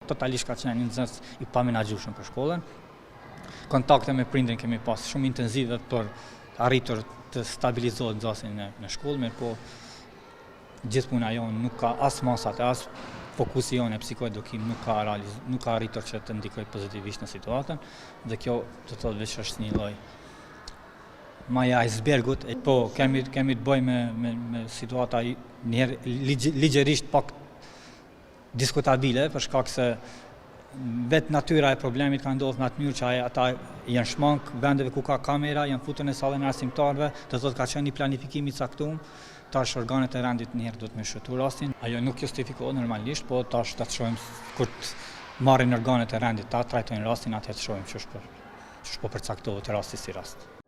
totalisht ka qenë një nxënës i pamenaxhueshëm për shkollën. Kontakte me prindrin kemi pas shumë intenzive për arritur të stabilizohet nxënësi në shkollë, mirë po gjithë puna jonë nuk ka as masat, as fokusi jonë e psikoedukim nuk ka arritur që të ndikoj pozitivisht në situatën, dhe kjo të thotë veç është një lloj maja icebergut, po kemi të bëjmë me situata njëherë ligjërisht pak diskutabile, për shkak se vetë natyra e problemit ka ndodhur në atë mënyrë që ata janë shmank vendeve ku ka kamera, janë futur në sallën e arsimtarëve, të thotë ka qenë një planifikim i caktuar. Tash organet e rendit njëherë duhet me shëtu rastin. Ajo nuk justifikohet normalisht, po tash ta shohim kur të marrin organet e rendit ta trajtojnë rastin, atëherë të shohim ç'është po përcaktohet rasti si rast.